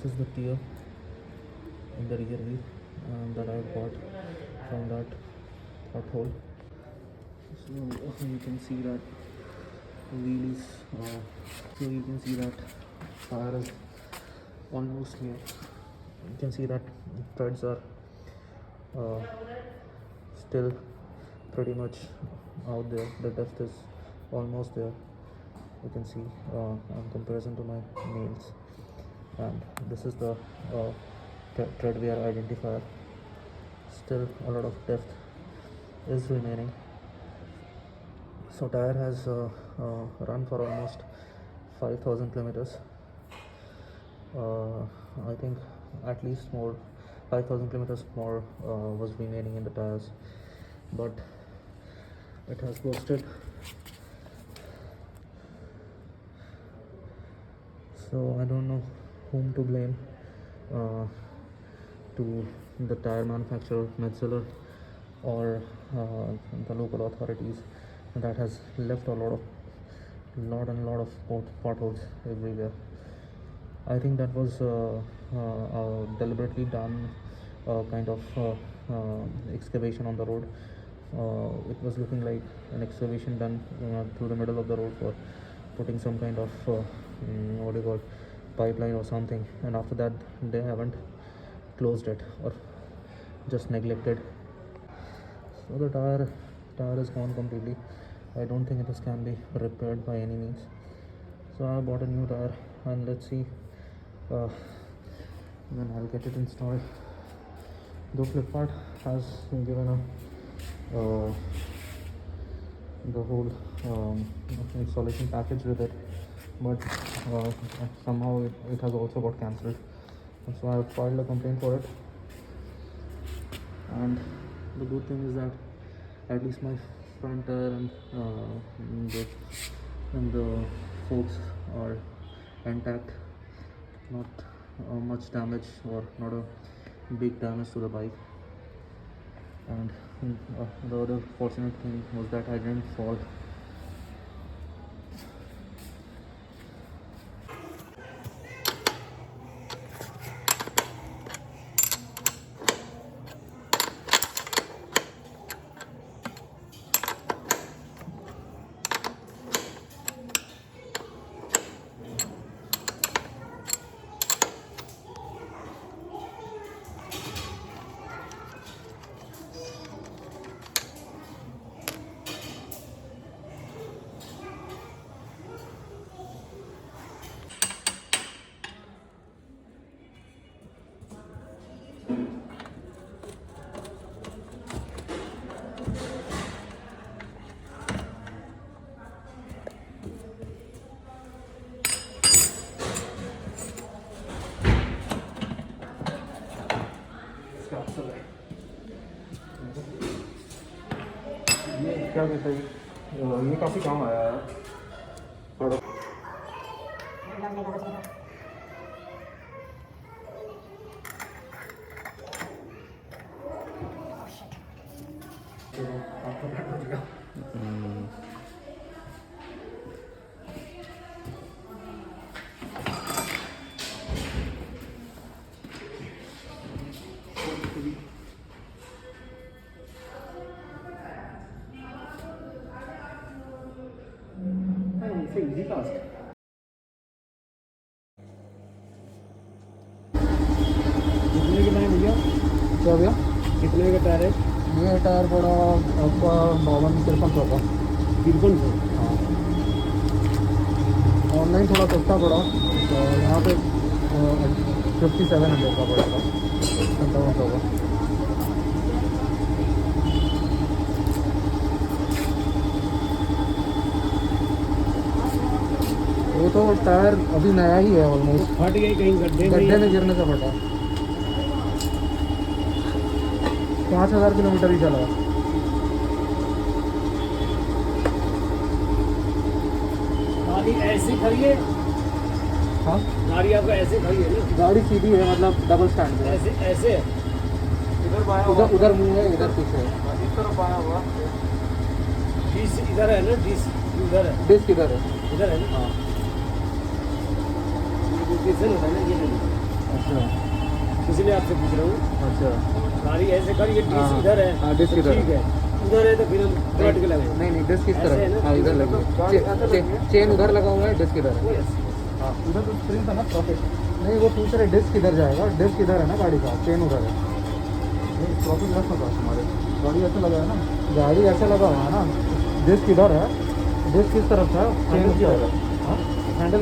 is the tear in the rear wheel that I got from that pothole. So you can see that wheel is so you can see that tire is almost here. You can see that treads are uh, still pretty much out there. The dust is almost there. You can see in comparison to my nails, and this is the tread wear identifier. Still a lot of depth is remaining. So tire has run for almost 5,000 kilometers. I think at least more 5,000 kilometers more was remaining in the tires, but it has busted. So I don't know whom to blame, to the tire manufacturer Metzeler or the local authorities, that has left a lot of potholes everywhere. I think that was deliberately done kind of excavation on the road. It was looking like an excavation done through the middle of the road for putting some kind of what do you call, pipeline or something, and after that they haven't closed it or just neglected. So the tire is gone completely. I don't think this can be repaired by any means. So I bought a new tire, and let's see when I'll get it installed. Though Flipkart has given a the whole installation package with it, but somehow it has also got cancelled. So I have filed a complaint for it, and the good thing is that at least my front tire and the forks are intact, not much damage or not a big damage to the bike. And the other fortunate thing was that I didn't fall. ये क्या कहते हैं, ये काफ़ी काम आया है। Easy task. कितने के टायर भैया? क्या भैया? कितने का टायर है? ये टायर पड़ा आपका 52-53 का। 5300? हाँ। ऑनलाइन थोड़ा सस्ता पड़ा, तो यहाँ पे 5700 का पड़ेगा, 5700 का। वो तो टायर अभी नया ही है ऑलमोस्ट, फट गई कहीं गड्ढे में गिरने से फटा। 5000 किलोमीटर ही चला। गाड़ी ऐसी खड़ी है? हाँ, गाड़ी आपको ऐसे खड़ी है ना? गाड़ी सीधी है, मतलब डबल स्टैंड है। ऐसे उधर मुंह है, इधर पीछे है। इस तरफ आया हुआ डिस्क इधर है ना? डिस्क इधर है, डिस्क इधर है। इधर है ना? हाँ, ये होता है ना, ये नहीं अच्छा इसलिए आपसे पूछ रहा हूँ। अच्छा गाड़ी ऐसे कर, ये डिस्क हाँ, इधर है। हाँ, डिस्क तो इधर है। ठीक है, उधर है तो फिर हम पलट के लगाएंगे। नहीं नहीं डिस्क किस ऐसे है तरह ना? हाँ इधर लगी गाड़ी ऐसे है लगी है। चेन उधर लगा हुआ है डिस्क इधर है वो ऐसे। हाँ उधर तो स्प्रिंग था ना प्रॉफिट नहीं वो पूछ रहे डिस्क किधर जाएगा डिस्क इधर है ना गाड़ी का चेन उधर है नहीं प्रॉफिट रख होगा तुम्हारे गाड़ी ऐसा लगा है ना गाड़ी ऐसा लगा हुआ है ना डिस्क इधर है डिस्क किस तरफ है चेन उस तरफ है हाँ हैंडल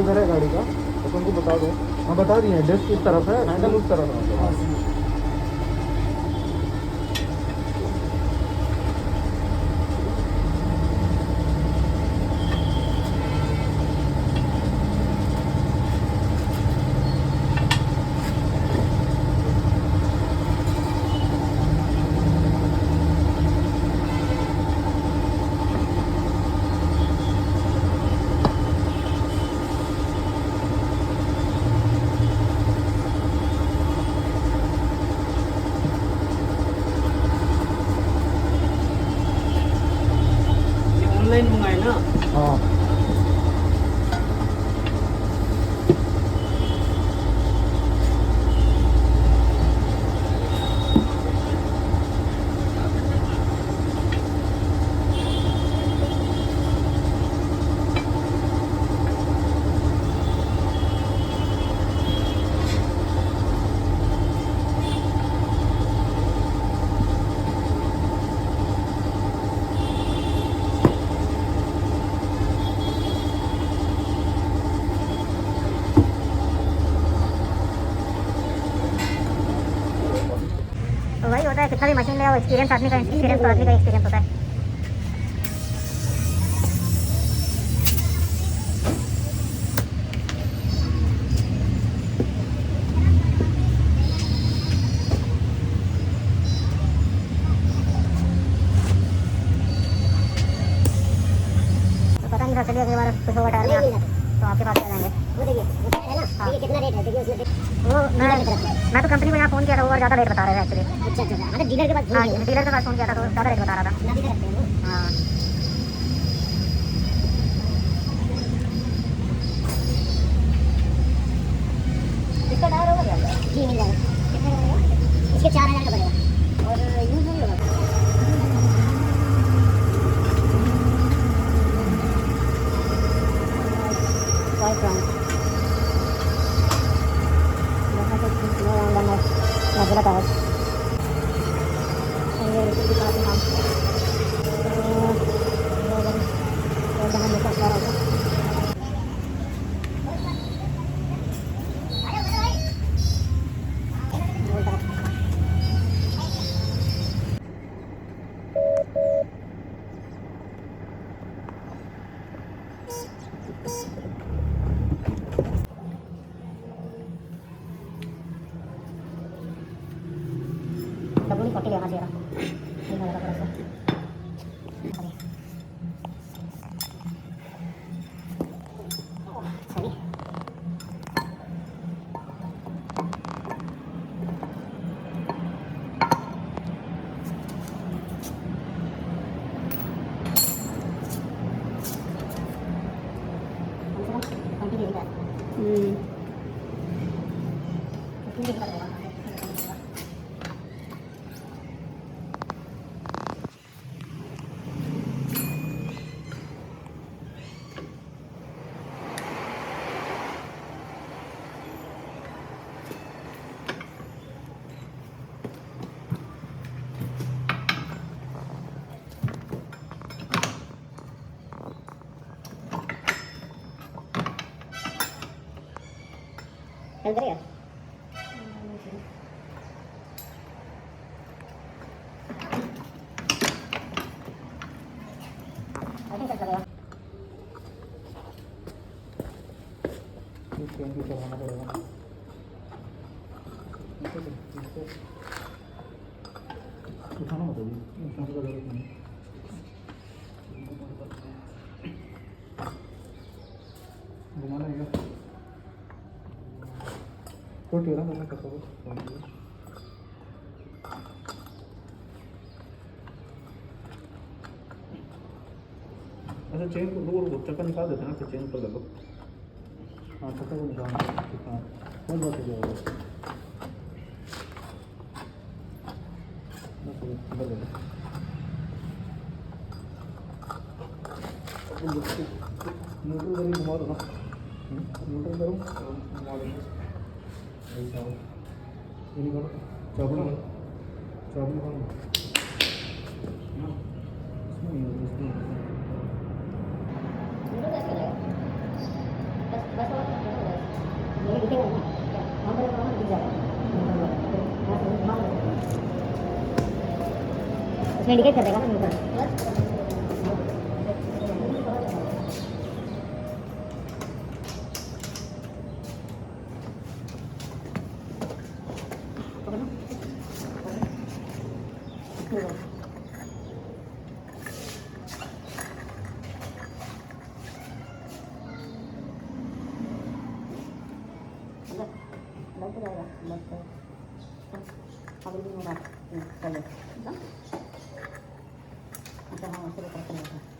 उधर है गाड़ी का तो तुमको बता दो हाँ बता दिए डिस्क किस तरफ है हैंडल उस तरफ है हाँ, सही। ये ऑनलाइन मंगाए ना? हाँ तो वही होता है, कितना भी मशीन ले आओ, एक्सपीरियंस आदमी का एक्सपीरियंस होता है। तो पता नहीं था, चलिए अगली बार कुछ होगा टायर में तो आपके पास आ जाएंगे। वो देखिए वो है ना, हाँ। देखिए कितना रेट है, देखिए उसमें वो मैं तो कंपनी को यहाँ फ़ोन किया था, वो ज़्यादा रेट बता रहे थे एक्चुअली। अच्छा अच्छा अच्छा, मतलब डीलर के पास हाँ फोन डीलर के पास फ़ोन किया था तो ज़्यादा रेट बता रहा था। किया भी रखते हैं वो। हाँ इसका टायर होगा क्या? जी मिल जाएगा। कितने का पड़ेगा? इसके 4000 का पड़ेगा और यूज नहीं होगा। Quite wrong. No wrong than that. Regular tires. And here is the parking house. W 40 लेना चाहिए था। नहीं होगा थोड़ा सा। सही। चल करेगा। चेन भी चढ़ाना पड़ेगा उठाना मत अभी उठाने का जरूरत नहीं घुमाना है क्या तो टेढ़ा करना कैसा हो अच्छा चेन को रुको रुको चक्कर निकाल देते हैं ना फिर चेन पर लगा हाँ पता को निकाल हाँ बहुत बात हो जाएगा बदल न्यूट्रल करी घुमा दो ना न्यूट्रल करो घुमा देंगे ऐसा हो ये नहीं करो चाबू करो इसमें नहीं होता इसमें ये दिखेगा ना वहाँ पर वहाँ दिख जाएगा उसमें इंडिकेट कर देगा ना न्यूट्रल लग तो जाएगा लग तो अभी भी होगा कर लो अच्छा हाँ उससे कर सकते हैं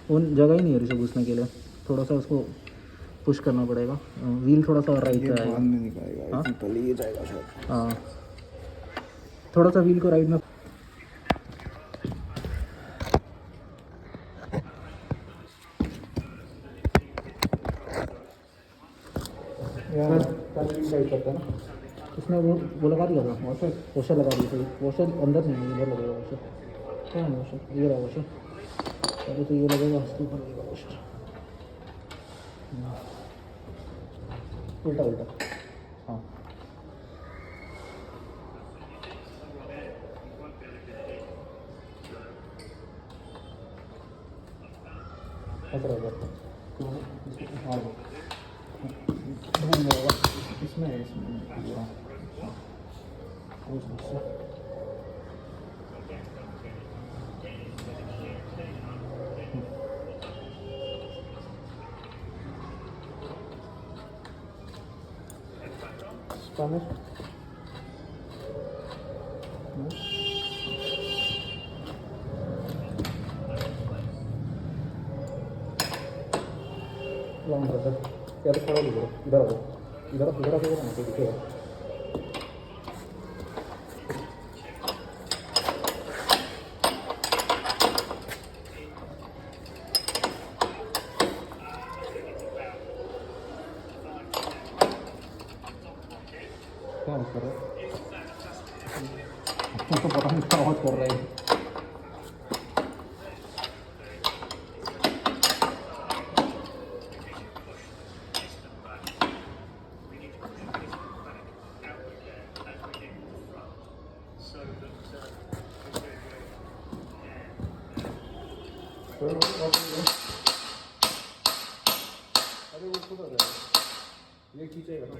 उन जगह ही नहीं है इसे घुसने के लिए, थोड़ा सा उसको पुश करना पड़ेगा। व्हील थोड़ा सा राइट पे आएगा, में निकालेगा, हाँ? पहले ये जाएगा शायद। हाँ, थोड़ा सा व्हील को राइट में। साइड करता है ना, उसने वो लगा दिया था वॉशर लगा दिया था। वॉशर अंदर नहीं है, इधर लगेगा वॉशर। क्या है वॉशर? ये रहा वॉशर। पहले तो ये लगेगा, उसके ऊपर लगेगा वॉशर। उल्टा उल्टा, हाँ। ऐसा रहेगा तो इसको, हाँ ढूंढ जाएगा इसमें है, इसमें हाँ उस से। स्पैनिश लॉन्ग ब्रदर, पहले खड़ा हो जाओ, इधर आ जाओ, इधर इधर आके ना कोई दिखेगा। क्या कर रहा है? तो पता नहीं क्या आवाज कर रहा है। अरे वो खुद आ जाएगा, ये खींचेगा ना।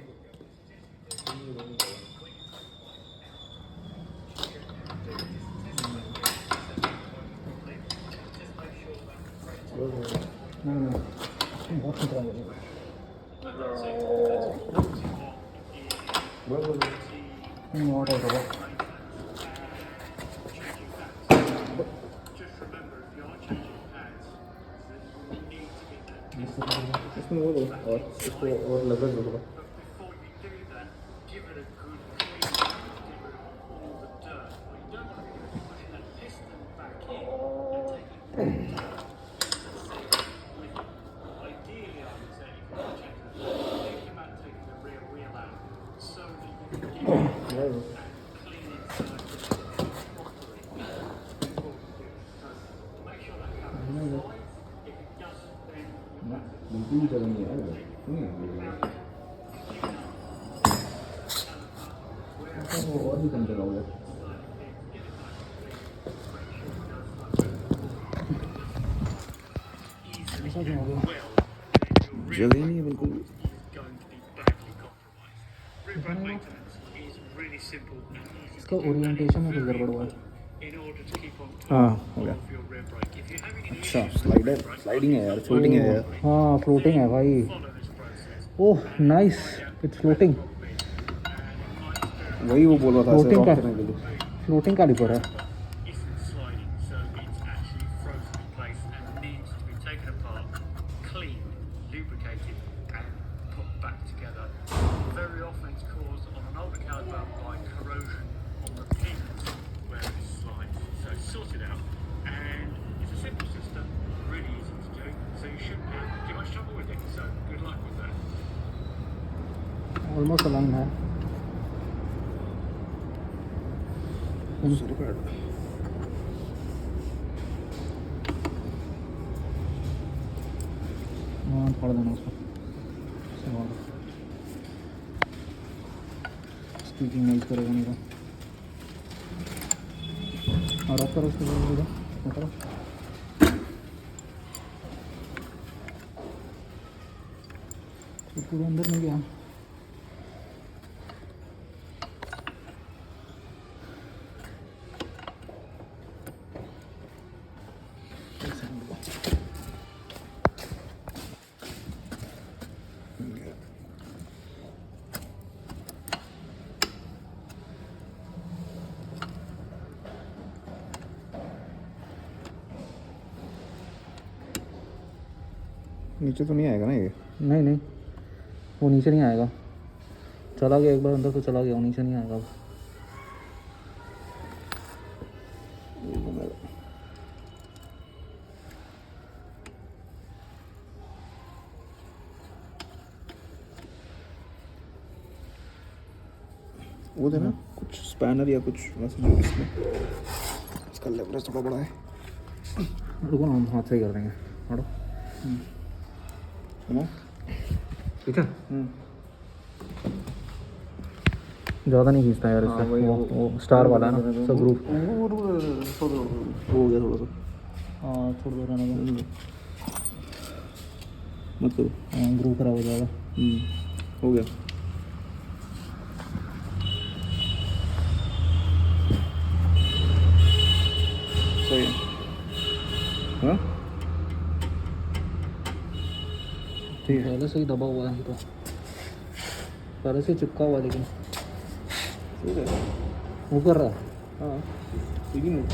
नहीं बहुत खतरा है। और होगा इसमें वो दो और इसको और लगभग होगा। बिल्कुल भी जगह नहीं है, वो और भी कम जगह होगा। जगह ही नहीं है बिल्कुल। इसका ओरिएंटेशन में कुछ गड़बड़ हुआ है। हाँ हो गया। अच्छा स्लाइडिंग है यार, फ्लोटिंग है यार। हाँ फ्लोटिंग है भाई। Oh nice, it's floating. वही वो बोल रहा था, फ्लोटिंग का, फ्लोटिंग कैलिपर है। ऑलमोस्ट अलाइन है। हाँ पढ़ देना उसको। स्पीकिंग नॉइज करेगा नहीं तो। और आप करो उसको, करो पूरा अंदर नहीं गया। नीचे तो नहीं आएगा ना ये? नहीं नहीं, वो नीचे नहीं आएगा। चला गया एक बार अंदर तो चला गया, वो नीचे नहीं आएगा अब। वो देना कुछ स्पैनर या कुछ वैसे जो इसमें, इसका लेवरेज थोड़ा बड़ा है। रुको ना, हम हाथ से ही कर देंगे। हटो, सुनो ठीक है। ज़्यादा नहीं खींचता यार इसका। वो स्टार वाला है ना, सब ग्रुप हो गया थोड़ा सा। हाँ, छोड़ दो रहने दो। मत करो। हाँ, ग्रुप खराब हो जाएगा। हो गया। सही है। हाँ ठीक है। पहले से ही दबा हुआ है, तो पहले से चिपका हुआ है, लेकिन ठीक है। वो कर रहा है। हाँ ठीक ही नहीं।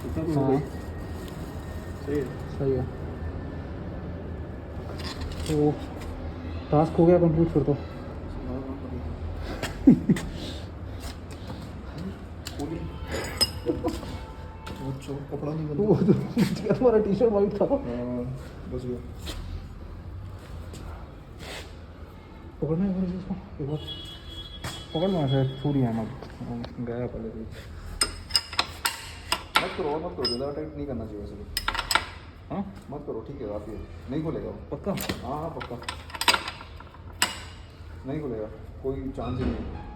इतना तो हो हाँ गई। सही है। सही है। तो टास्क हो गया कंप्लीट फिर तो। वो कपड़ा नहीं वो तो तुम्हारा टी शर्ट वाइट था। बस गया। पकड़ना है फिर इसको एक बार, पकड़ना है। छुरी है ना, गया पहले से। मत करो और मत करो, ज़्यादा टाइट नहीं करना चाहिए वैसे। हाँ मत करो, ठीक है काफ़ी है। नहीं खुलेगा वो। पक्का। हाँ हाँ पक्का नहीं खुलेगा, कोई चांस ही नहीं है।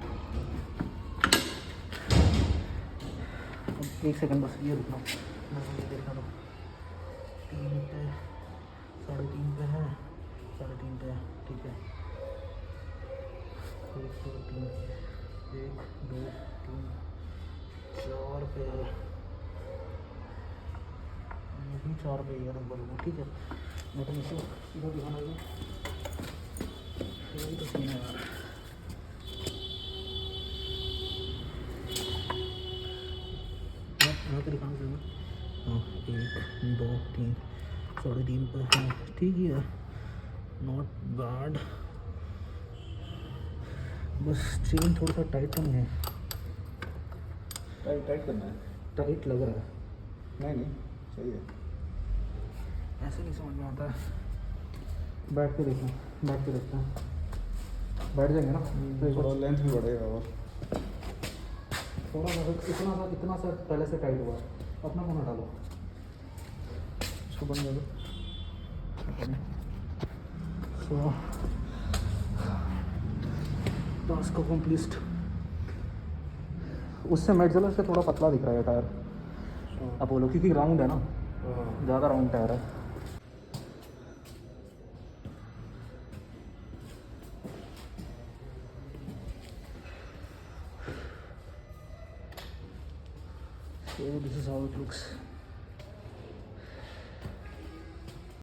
एक सेकंड बस, ये रुकना, ये देखना दो। 3 पे 3.5 पे है, 3.5 पे है, ठीक है। 1 2 3 1 2 3 4 पे है, ये भी 4 पे ही है नंबर, ठीक है। मैं तो इसे इधर दिखाना है, ये भी तो सीन है यार। यहाँ पे दिखाना चाहिए। हाँ 1 2 3 3.5 पे है, ठीक ही है, नॉट बैड। बस चेन थोड़ा सा टाइट नहीं है। टाइट करना है। टाइट लग रहा है। नहीं नहीं सही है। ऐसे नहीं समझ में आता है। बैठ के देखना, बैठ के देखते हैं, बैठ जाएंगे ना तो एक थोड़ा बार लेंथ भी बढ़ेगा और थोड़ा सा इतना सा पहले से टाइट हुआ, अपना फोन हटा लो, इसको बंद कर दो। सो टास्क कंप्लीट। उससे मेटजलर से थोड़ा पतला दिख रहा है टायर अपोलो, क्योंकि राउंड है ना, ज़्यादा राउंड टायर है। So this is how it looks.